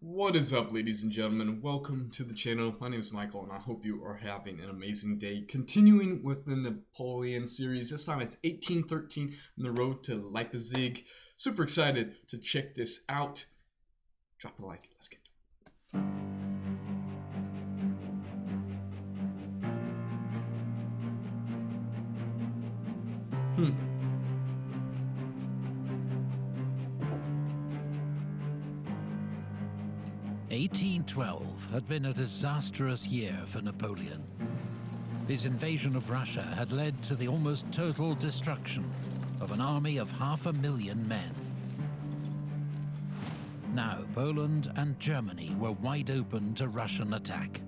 What is up, ladies and gentlemen? Welcome to the channel. My name is Michael, and I hope you are having an amazing day. Continuing with the Napoleon series, this time it's 1813 on the road to Leipzig. Super excited to check this out. Drop a like. Let's get to it. 1812 had been a disastrous year for Napoleon. His invasion of Russia had led to the almost total destruction of an army of 500,000 men. Now Poland and Germany were wide open to Russian attack.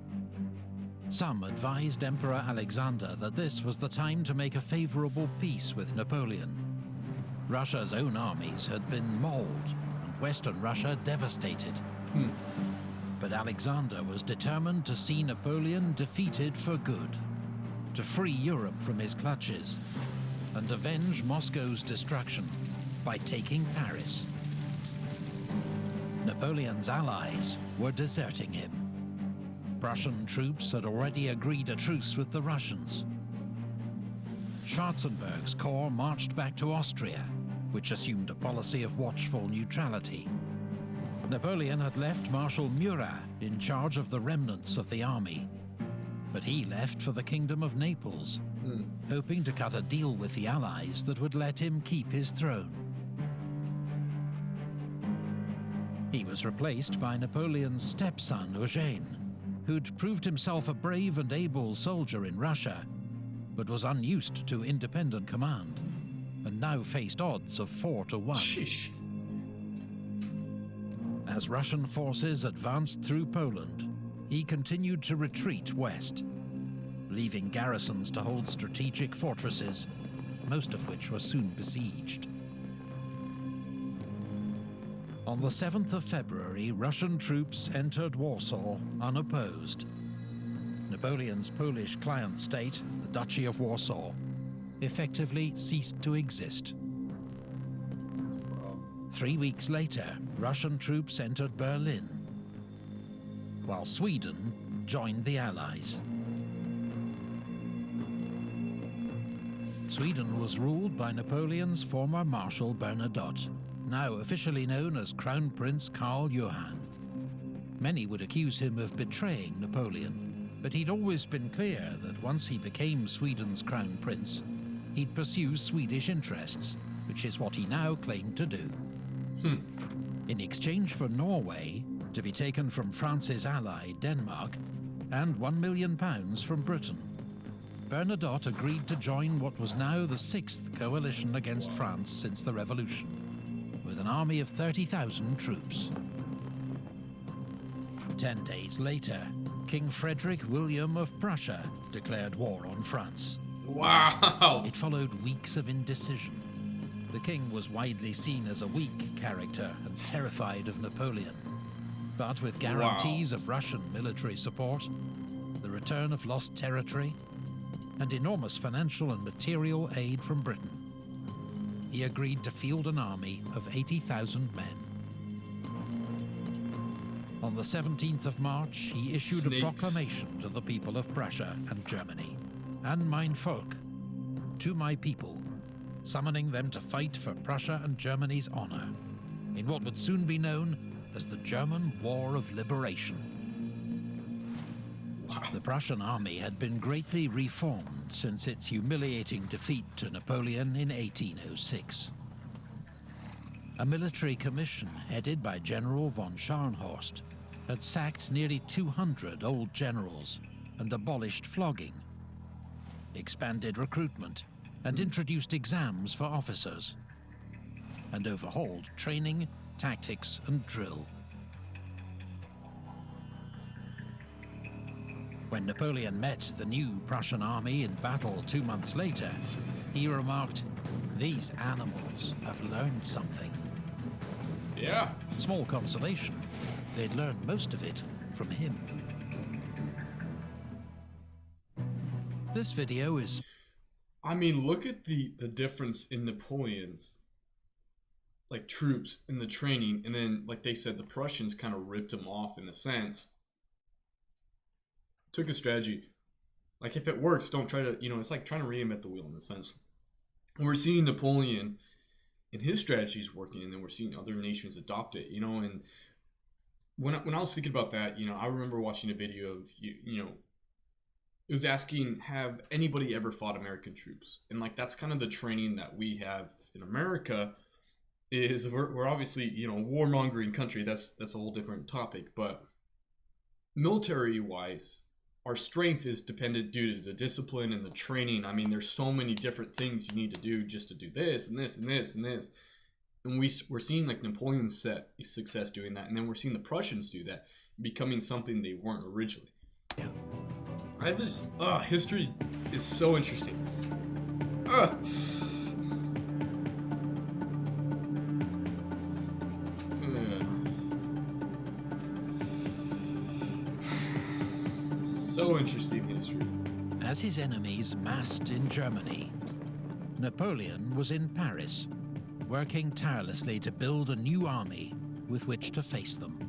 Some advised Emperor Alexander that this was the time to make a favourable peace with Napoleon. Russia's own armies had been mauled and Western Russia devastated. But Alexander was determined to see Napoleon defeated for good, to free Europe from his clutches, and avenge Moscow's destruction by taking Paris. Napoleon's allies were deserting him. Prussian troops had already agreed a truce with the Russians. Schwarzenberg's corps marched back to Austria, which assumed a policy of watchful neutrality. Napoleon had left Marshal Murat in charge of the remnants of the army, but he left for the Kingdom of Naples, hoping to cut a deal with the Allies that would let him keep his throne. He was replaced by Napoleon's stepson Eugene, who'd proved himself a brave and able soldier in Russia, but was unused to independent command, and now faced odds of 4-1. Sheesh. As Russian forces advanced through Poland, he continued to retreat west, leaving garrisons to hold strategic fortresses, most of which were soon besieged. On the 7th of February, Russian troops entered Warsaw unopposed. Napoleon's Polish client state, the Duchy of Warsaw, effectively ceased to exist. 3 weeks later, Russian troops entered Berlin, while Sweden joined the Allies. Sweden was ruled by Napoleon's former Marshal Bernadotte, now officially known as Crown Prince Karl Johann. Many would accuse him of betraying Napoleon, but he'd always been clear that once he became Sweden's Crown Prince, he'd pursue Swedish interests, which is what he now claimed to do. In exchange for Norway, to be taken from France's ally Denmark, and £1 million from Britain, Bernadotte agreed to join what was now the 6th coalition against France since the Revolution, with an army of 30,000 troops. 10 days later, King Frederick William of Prussia declared war on France. Wow! It followed weeks of indecision. The king was widely seen as a weak character and terrified of Napoleon. But with guarantees of Russian military support, the return of lost territory, and enormous financial and material aid from Britain, he agreed to field an army of 80,000 men. On the 17th of March, he issued a proclamation to the people of Prussia and Germany, "An mein Volk," to my people, summoning them to fight for Prussia and Germany's honor, in what would soon be known as the German War of Liberation. The Prussian army had been greatly reformed since its humiliating defeat to Napoleon in 1806. A military commission headed by General von Scharnhorst had sacked nearly 200 old generals and abolished flogging, expanded recruitment, and introduced exams for officers, and overhauled training, tactics, and drill. When Napoleon met the new Prussian army in battle 2 months later, he remarked, "These animals have learned something." Yeah. Small consolation, they'd learned most of it from him. This video is... I mean, look at the difference in Napoleon's. like troops in the training, and then like they said, the Prussians kind of ripped them off in a sense. Took a strategy. Like if it works, don't try to, it's like trying to reinvent the wheel in a sense. And we're seeing Napoleon and his strategies working, and then we're seeing other nations adopt it, and when I was thinking about that, I remember watching a video of it was asking, have anybody ever fought American troops? And like that's kind of the training that we have in America. Is we're obviously a warmongering country. That's a whole different topic. But military wise, our strength is dependent due to the discipline and the training. I mean, there's so many different things you need to do just to do this and this and this and this. And we're seeing like Napoleon's success doing that, and then we're seeing the Prussians do that, becoming something they weren't originally. I have this history is so interesting. So interesting history. As his enemies massed in Germany, Napoleon was in Paris, working tirelessly to build a new army with which to face them.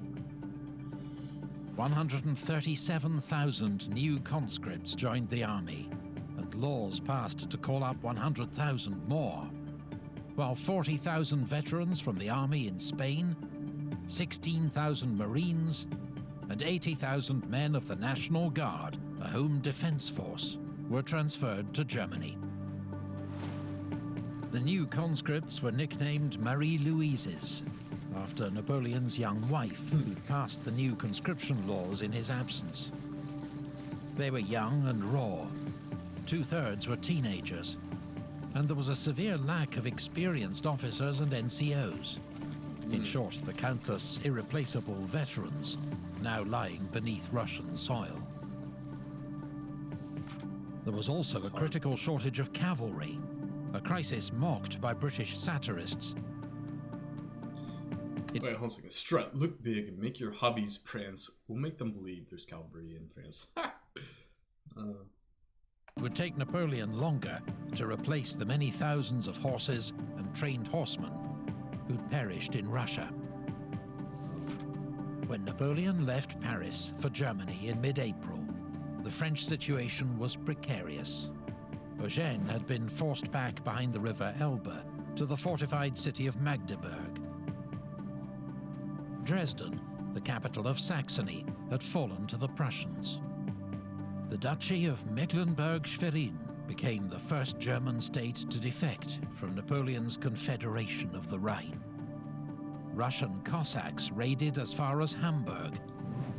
137,000 new conscripts joined the army, and laws passed to call up 100,000 more, while 40,000 veterans from the army in Spain, 16,000 Marines, and 80,000 men of the National Guard, a home defense force, were transferred to Germany. The new conscripts were nicknamed Marie Louises, after Napoleon's young wife, who passed the new conscription laws in his absence. They were young and raw. 2/3 were teenagers, and there was a severe lack of experienced officers and NCOs. In short, the countless irreplaceable veterans now lying beneath Russian soil. There was also a critical shortage of cavalry, a crisis mocked by British satirists. Wait, hold on a second. Strut, look big, and make your hobbies prance. We'll make them believe there's cavalry in France. It would take Napoleon longer to replace the many thousands of horses and trained horsemen who'd perished in Russia. When Napoleon left Paris for Germany in mid-April, the French situation was precarious. Eugene had been forced back behind the river Elbe to the fortified city of Magdeburg. Dresden, the capital of Saxony, had fallen to the Prussians. The Duchy of Mecklenburg-Schwerin became the first German state to defect from Napoleon's Confederation of the Rhine. Russian Cossacks raided as far as Hamburg,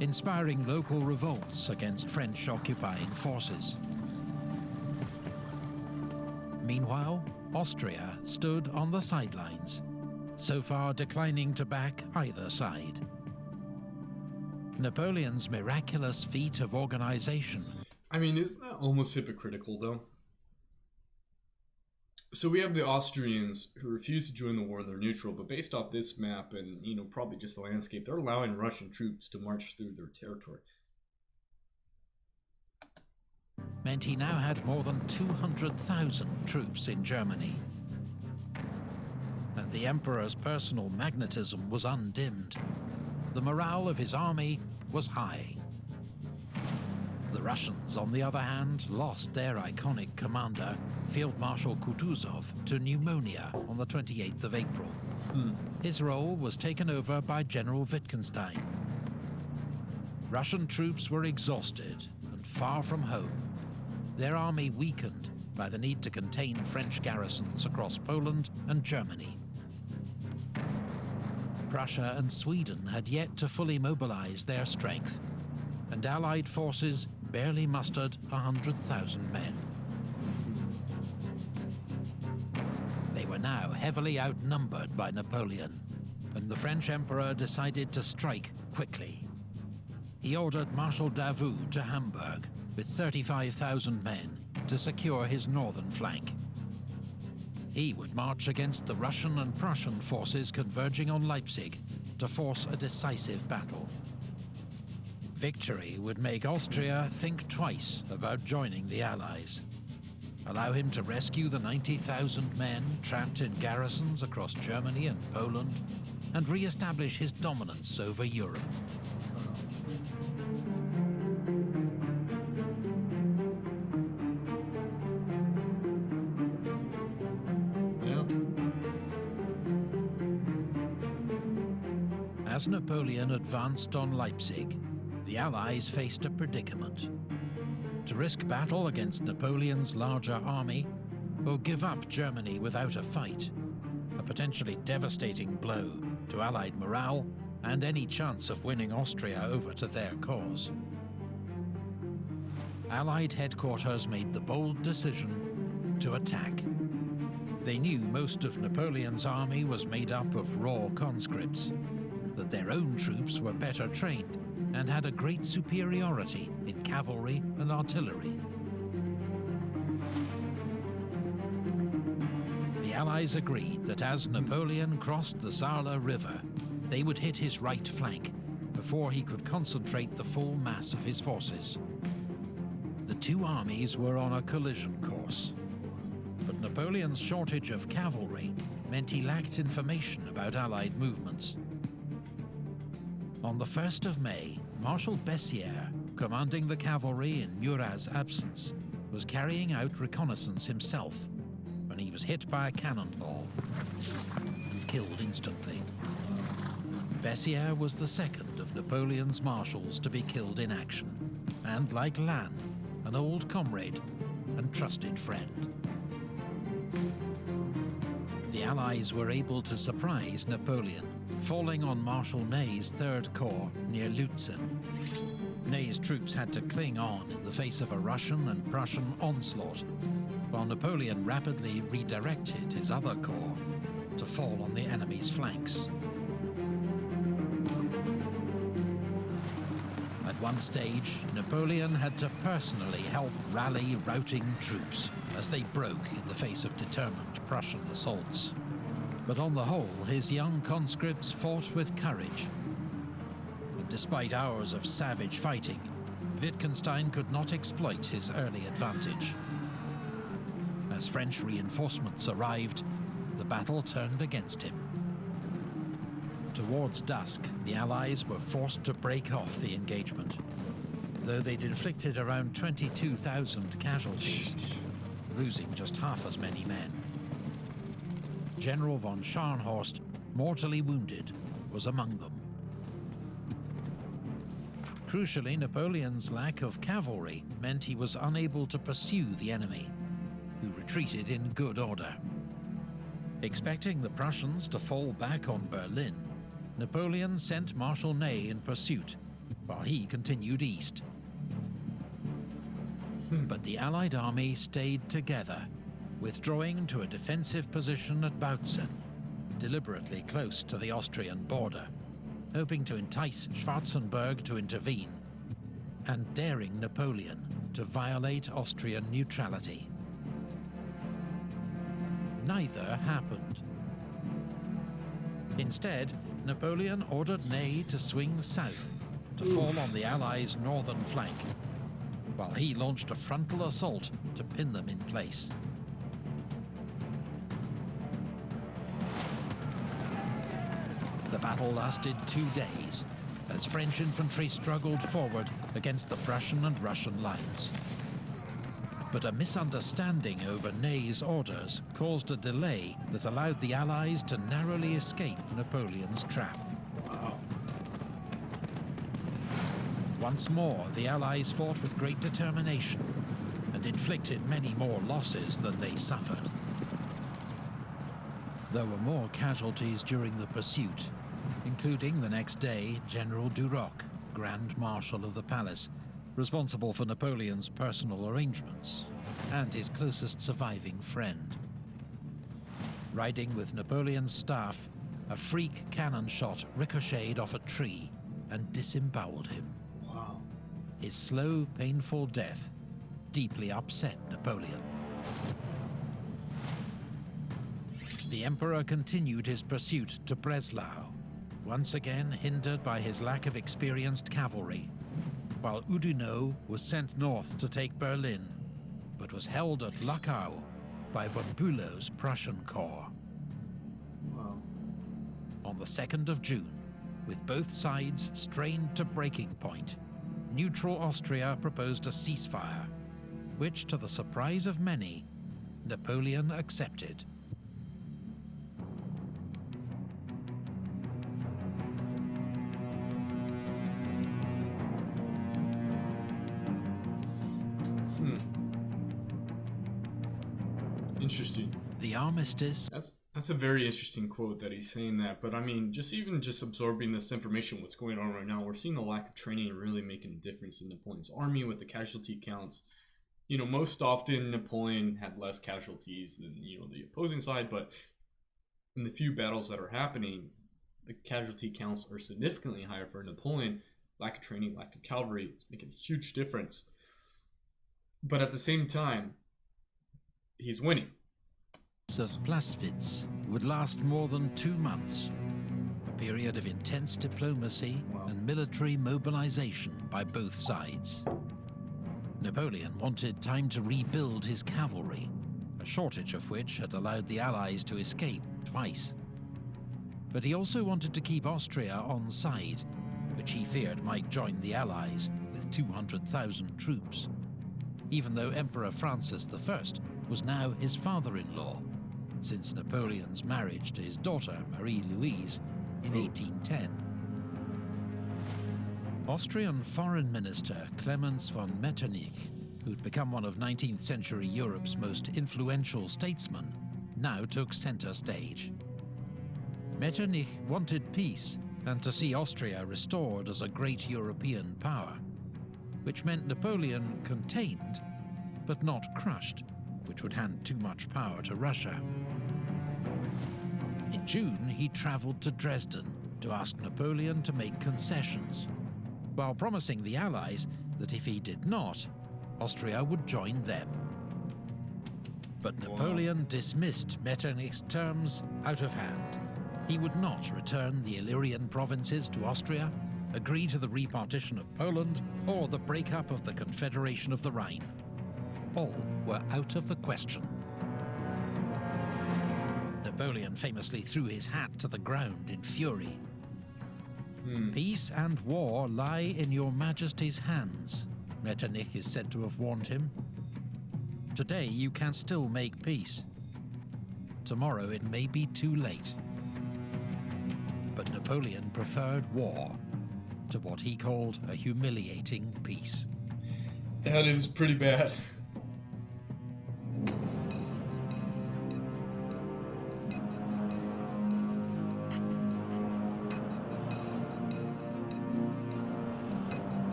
inspiring local revolts against French occupying forces. Meanwhile, Austria stood on the sidelines, so far declining to back either side. Napoleon's miraculous feat of organization. I mean, isn't that almost hypocritical, though? So we have the Austrians who refuse to join the war and they're neutral, but based off this map and, probably just the landscape, they're allowing Russian troops to march through their territory. Meant he now had more than 200,000 troops in Germany. And the Emperor's personal magnetism was undimmed. The morale of his army was high. The Russians, on the other hand, lost their iconic commander, Field Marshal Kutuzov, to pneumonia on the 28th of April. His role was taken over by General Wittgenstein. Russian troops were exhausted and far from home, their army weakened by the need to contain French garrisons across Poland and Germany. Prussia and Sweden had yet to fully mobilize their strength, and Allied forces barely mustered 100,000 men. They were now heavily outnumbered by Napoleon, and the French Emperor decided to strike quickly. He ordered Marshal Davout to Hamburg with 35,000 men to secure his northern flank. He would march against the Russian and Prussian forces converging on Leipzig to force a decisive battle. Victory would make Austria think twice about joining the Allies. allow him to rescue the 90,000 men trapped in garrisons across Germany and Poland, and re-establish his dominance over Europe. As Napoleon advanced on Leipzig, the Allies faced a predicament. To risk battle against Napoleon's larger army, or give up Germany without a fight, a potentially devastating blow to Allied morale and any chance of winning Austria over to their cause. Allied headquarters made the bold decision to attack. They knew most of Napoleon's army was made up of raw conscripts, that their own troops were better trained and had a great superiority in cavalry and artillery. The Allies agreed that as Napoleon crossed the Saale River, they would hit his right flank before he could concentrate the full mass of his forces. The two armies were on a collision course, but Napoleon's shortage of cavalry meant he lacked information about Allied movements. On the 1st of May, Marshal Bessières, commanding the cavalry in Murat's absence, was carrying out reconnaissance himself when he was hit by a cannonball and killed instantly. Bessières was the second of Napoleon's marshals to be killed in action, and like Lannes, an old comrade and trusted friend. The Allies were able to surprise Napoleon, falling on Marshal Ney's Third Corps near Lutzen. Ney's troops had to cling on in the face of a Russian and Prussian onslaught, while Napoleon rapidly redirected his other corps to fall on the enemy's flanks. At one stage, Napoleon had to personally help rally routing troops as they broke in the face of determined Prussian assaults. But on the whole, his young conscripts fought with courage. And despite hours of savage fighting, Wittgenstein could not exploit his early advantage. As French reinforcements arrived, the battle turned against him. Towards dusk, the Allies were forced to break off the engagement, though they'd inflicted around 22,000 casualties, losing just half as many men. General von Scharnhorst, mortally wounded, was among them. Crucially, Napoleon's lack of cavalry meant he was unable to pursue the enemy, who retreated in good order. Expecting the Prussians to fall back on Berlin, Napoleon sent Marshal Ney in pursuit, while he continued east. But the Allied army stayed together, withdrawing to a defensive position at Bautzen, deliberately close to the Austrian border, hoping to entice Schwarzenberg to intervene, and daring Napoleon to violate Austrian neutrality. Neither happened. Instead, Napoleon ordered Ney to swing south to fall on the Allies' northern flank, while he launched a frontal assault to pin them in place. The battle lasted 2 days, as French infantry struggled forward against the Prussian and Russian lines. But a misunderstanding over Ney's orders caused a delay that allowed the Allies to narrowly escape Napoleon's trap. Wow. Once more, the Allies fought with great determination and inflicted many more losses than they suffered. There were more casualties during the pursuit, including the next day General Duroc, Grand Marshal of the Palace, responsible for Napoleon's personal arrangements, and his closest surviving friend. Riding with Napoleon's staff, a freak cannon shot ricocheted off a tree and disemboweled him. Wow. His slow, painful death deeply upset Napoleon. The Emperor continued his pursuit to Breslau, once again hindered by his lack of experienced cavalry, while Oudinot was sent north to take Berlin, but was held at Luckau by von Bülow's Prussian corps. Wow. On the 2nd of June, with both sides strained to breaking point, neutral Austria proposed a ceasefire, which, to the surprise of many, Napoleon accepted. Interesting. The armistice... That's a very interesting quote that he's saying that. But I mean, just absorbing this information, what's going on right now, we're seeing the lack of training really making a difference in Napoleon's army with the casualty counts. You know, most often Napoleon had less casualties than, you know, the opposing side, but in the few battles that are happening, the casualty counts are significantly higher for Napoleon. Lack of training, lack of cavalry, it's making a huge difference. But at the same time, he's winning. Of Plaswitz would last more than 2 months, a period of intense diplomacy and military mobilization by both sides. Napoleon wanted time to rebuild his cavalry, a shortage of which had allowed the Allies to escape twice. But he also wanted to keep Austria on side, which he feared might join the Allies with 200,000 troops, even though Emperor Francis I was now his father-in-law, since Napoleon's marriage to his daughter Marie-Louise in 1810. Austrian Foreign Minister Clemens von Metternich, who'd become one of 19th century Europe's most influential statesmen, now took center stage. Metternich wanted peace and to see Austria restored as a great European power, which meant Napoleon contained, but not crushed, which would hand too much power to Russia. In June, he travelled to Dresden to ask Napoleon to make concessions, while promising the Allies that if he did not, Austria would join them. But Napoleon dismissed Metternich's terms out of hand. He would not return the Illyrian provinces to Austria, agree to the repartition of Poland, or the breakup of the Confederation of the Rhine. All were out of the question. Napoleon famously threw his hat to the ground in fury. Peace and war lie in your Majesty's hands, Metternich is said to have warned him. Today you can still make peace. Tomorrow it may be too late. But Napoleon preferred war to what he called a humiliating peace. That is pretty bad.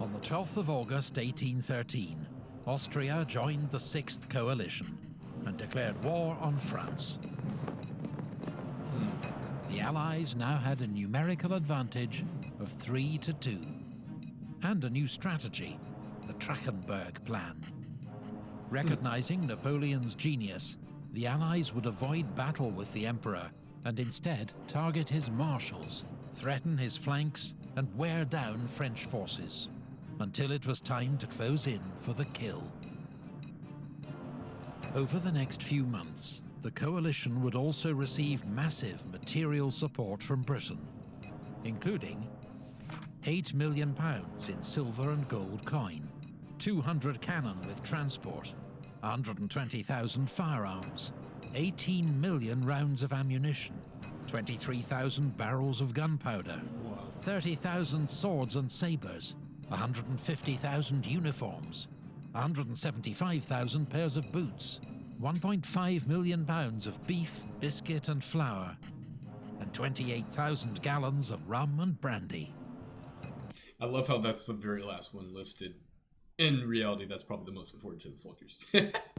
On the 12th of August 1813, Austria joined the Sixth Coalition and declared war on France. The Allies now had a numerical advantage of 3-2, and a new strategy, the Trachenberg Plan. Recognizing Napoleon's genius, the Allies would avoid battle with the Emperor and instead target his marshals, threaten his flanks, and wear down French forces, until it was time to close in for the kill. Over the next few months, the coalition would also receive massive material support from Britain, including £8 million in silver and gold coin, 200 cannon with transport, 120,000 firearms, 18 million rounds of ammunition, 23,000 barrels of gunpowder, 30,000 swords and sabres, 150,000 uniforms, 175,000 pairs of boots, 1.5 million pounds of beef, biscuit and flour, and 28,000 gallons of rum and brandy. I love how that's the very last one listed. In reality, that's probably the most important to the soldiers.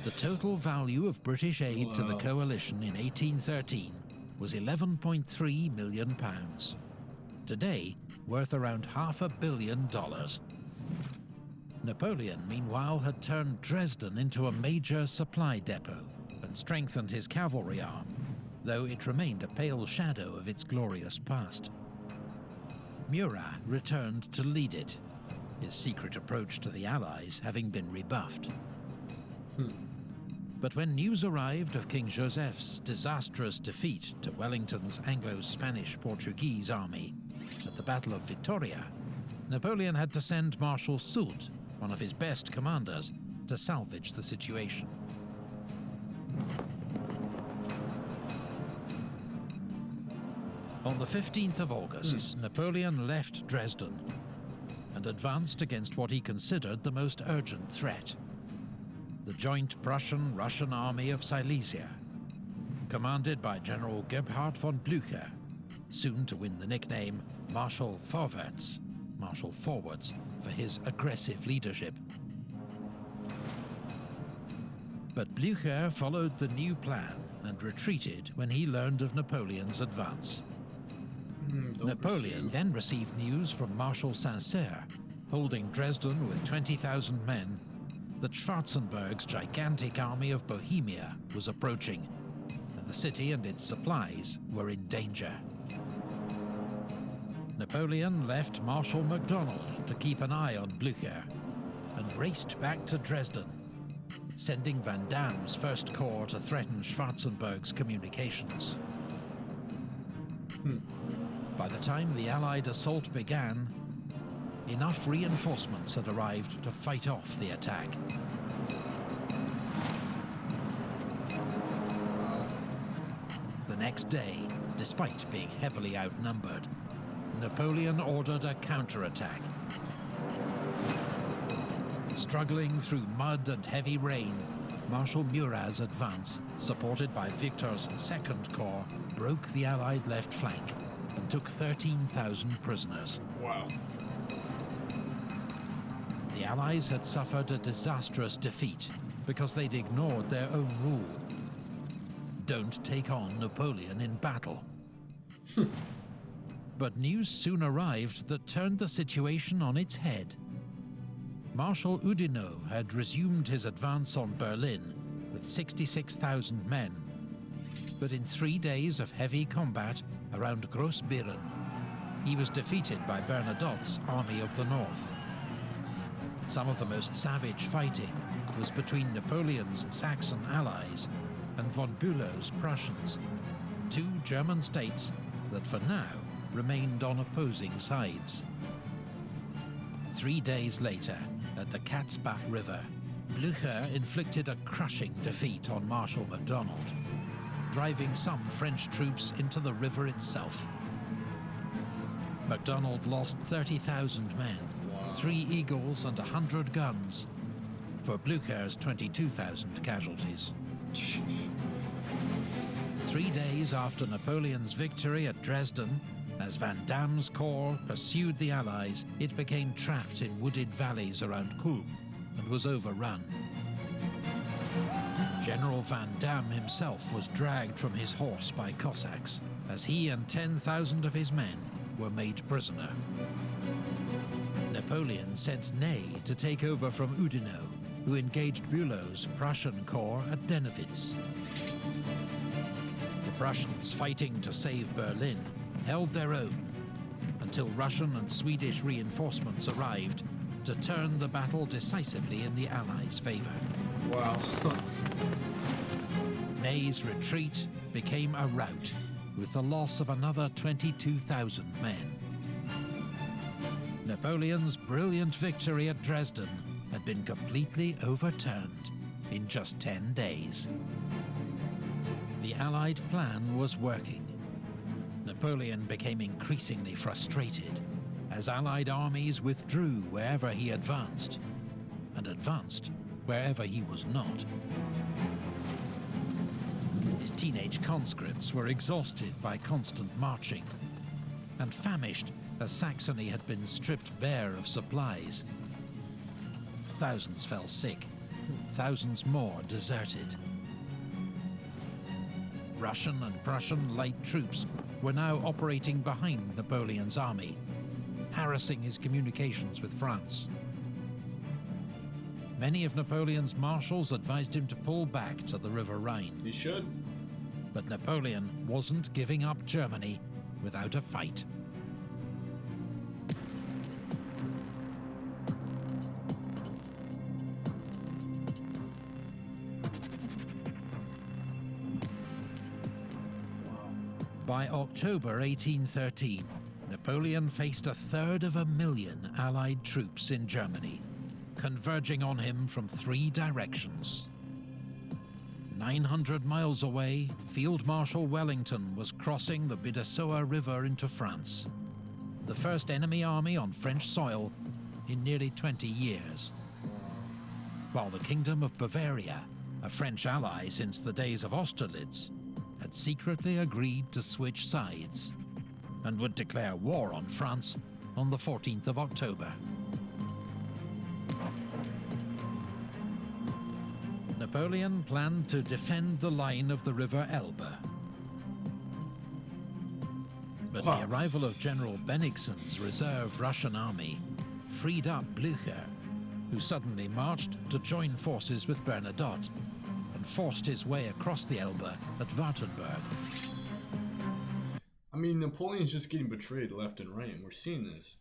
The total value of British aid to the coalition in 1813 was £11.3 million. Today, worth around $500 million. Napoleon, meanwhile, had turned Dresden into a major supply depot and strengthened his cavalry arm, though it remained a pale shadow of its glorious past. Murat returned to lead it, his secret approach to the Allies having been rebuffed. But when news arrived of King Joseph's disastrous defeat to Wellington's Anglo-Spanish-Portuguese army at the Battle of Vitoria, Napoleon had to send Marshal Soult, one of his best commanders, to salvage the situation. On the 15th of August, Napoleon left Dresden and advanced against what he considered the most urgent threat: the joint Prussian-Russian army of Silesia, commanded by General Gebhard von Blücher, soon to win the nickname Marshal Vorwärts, Marshal Forwards, for his aggressive leadership. But Blücher followed the new plan and retreated when he learned of Napoleon's advance. Napoleon then received news from Marshal Saint-Cyr, holding Dresden with 20,000 men, that Schwarzenberg's gigantic army of Bohemia was approaching, and the city and its supplies were in danger. Napoleon left Marshal MacDonald to keep an eye on Blücher and raced back to Dresden, sending Van Damme's First Corps to threaten Schwarzenberg's communications. By the time the Allied assault began, enough reinforcements had arrived to fight off the attack. The next day, despite being heavily outnumbered, Napoleon ordered a counterattack. Struggling through mud and heavy rain, Marshal Murat's advance, supported by Victor's Second Corps, broke the Allied left flank and took 13,000 prisoners. Wow. The Allies had suffered a disastrous defeat because they'd ignored their own rule: don't take on Napoleon in battle. But news soon arrived that turned the situation on its head. Marshal Oudinot had resumed his advance on Berlin with 66,000 men, but in 3 days of heavy combat around Grossbeeren, he was defeated by Bernadotte's Army of the North. Some of the most savage fighting was between Napoleon's Saxon allies and von Bülow's Prussians, two German states that for now remained on opposing sides. 3 days later, at the Katzbach River, Blücher inflicted a crushing defeat on Marshal MacDonald, driving some French troops into the river itself. MacDonald lost 30,000 men, 3 Eagles and 100 guns, for Blücher's 22,000 casualties. 3 days after Napoleon's victory at Dresden, as Van Damme's corps pursued the Allies, it became trapped in wooded valleys around Kulm and was overrun. General Van Damme himself was dragged from his horse by Cossacks, as he and 10,000 of his men were made prisoner. Napoleon sent Ney to take over from Oudinot, who engaged Bülow's Prussian corps at Dennewitz. The Prussians, fighting to save Berlin, held their own until Russian and Swedish reinforcements arrived to turn the battle decisively in the Allies' favor. Wow. Ney's retreat became a rout, with the loss of another 22,000 men. Napoleon's brilliant victory at Dresden had been completely overturned in just 10 days. The Allied plan was working. Napoleon became increasingly frustrated as Allied armies withdrew wherever he advanced, and advanced wherever he was not. His teenage conscripts were exhausted by constant marching, and famished as Saxony had been stripped bare of supplies. Thousands fell sick, thousands more deserted. Russian and Prussian light troops were now operating behind Napoleon's army, harassing his communications with France. Many of Napoleon's marshals advised him to pull back to the River Rhine. He should. But Napoleon wasn't giving up Germany without a fight. By October 1813, Napoleon faced 1/3 Allied troops in Germany, converging on him from 3 directions. 900 miles away, Field Marshal Wellington was crossing the Bidassoa River into France, the first enemy army on French soil in nearly 20 years. While the Kingdom of Bavaria, a French ally since the days of Austerlitz, had secretly agreed to switch sides and would declare war on France on the 14th of October. Napoleon planned to defend the line of the River Elbe. But the arrival of General Bennigsen's reserve Russian army freed up Blücher, who suddenly marched to join forces with Bernadotte and forced his way across the Elbe at Wartenberg. I mean, Napoleon's just getting betrayed left and right, and we're seeing this.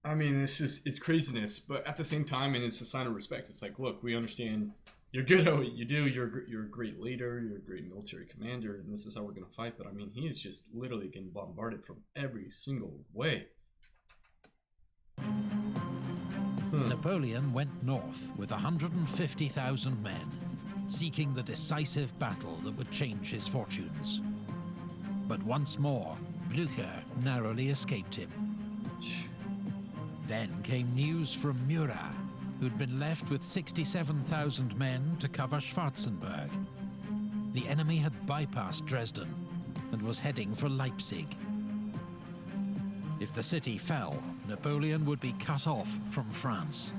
I mean, it's craziness, but at the same time, and it's a sign of respect. It's like, look, we understand you're good at what you do. You're a great leader. You're a great military commander, and this is how we're going to fight. But I mean, he is just literally getting bombarded from every single way. Napoleon went north with 150,000 men, seeking the decisive battle that would change his fortunes. But once more, Blücher narrowly escaped him. Then came news from Murat, who'd been left with 67,000 men to cover Schwarzenberg. The enemy had bypassed Dresden and was heading for Leipzig. If the city fell, Napoleon would be cut off from France.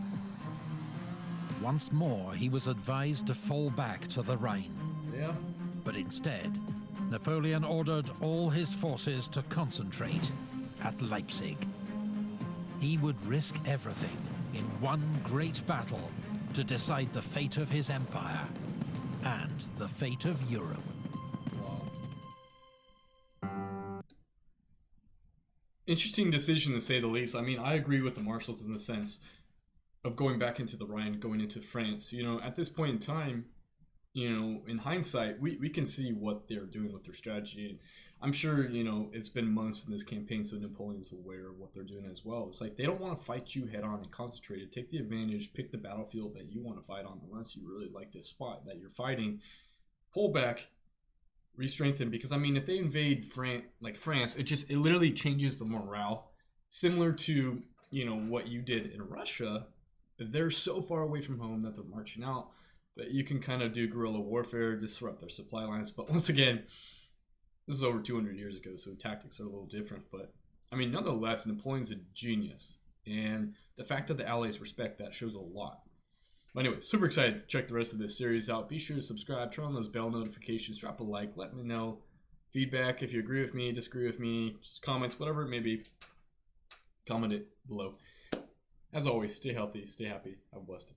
Once more, he was advised to fall back to the Rhine. Yeah. But instead, Napoleon ordered all his forces to concentrate at Leipzig. He would risk everything in one great battle to decide the fate of his empire and the fate of Europe. Interesting decision, to say the least. I mean, I agree with the marshals in the sense of going back into the Rhine, going into France. You know, at this point in time, you know, in hindsight, we can see what they're doing with their strategy. And I'm sure, you know, it's been months in this campaign, so Napoleon's aware of what they're doing as well. It's like they don't want to fight you head on and concentrate it. Take the advantage, pick the battlefield that you want to fight on, unless you really like this spot that you're fighting. Pull back, re-strengthen, because I mean, if they invade France, it literally changes the morale. Similar to, you know, what you did in Russia. They're so far away from home that they're marching out, but you can kind of do guerrilla warfare, disrupt their supply lines. But once again, this is over 200 years ago, so tactics are a little different. But I mean, nonetheless, Napoleon's a genius, and the fact that the Allies respect that shows a lot. But anyway, super excited to check the rest of this series out. Be sure to subscribe, turn on those bell notifications, drop a like, let me know feedback if you agree with me, disagree with me, just comments, whatever it may be. Comment it below. As always, stay healthy, stay happy, have a blessed day.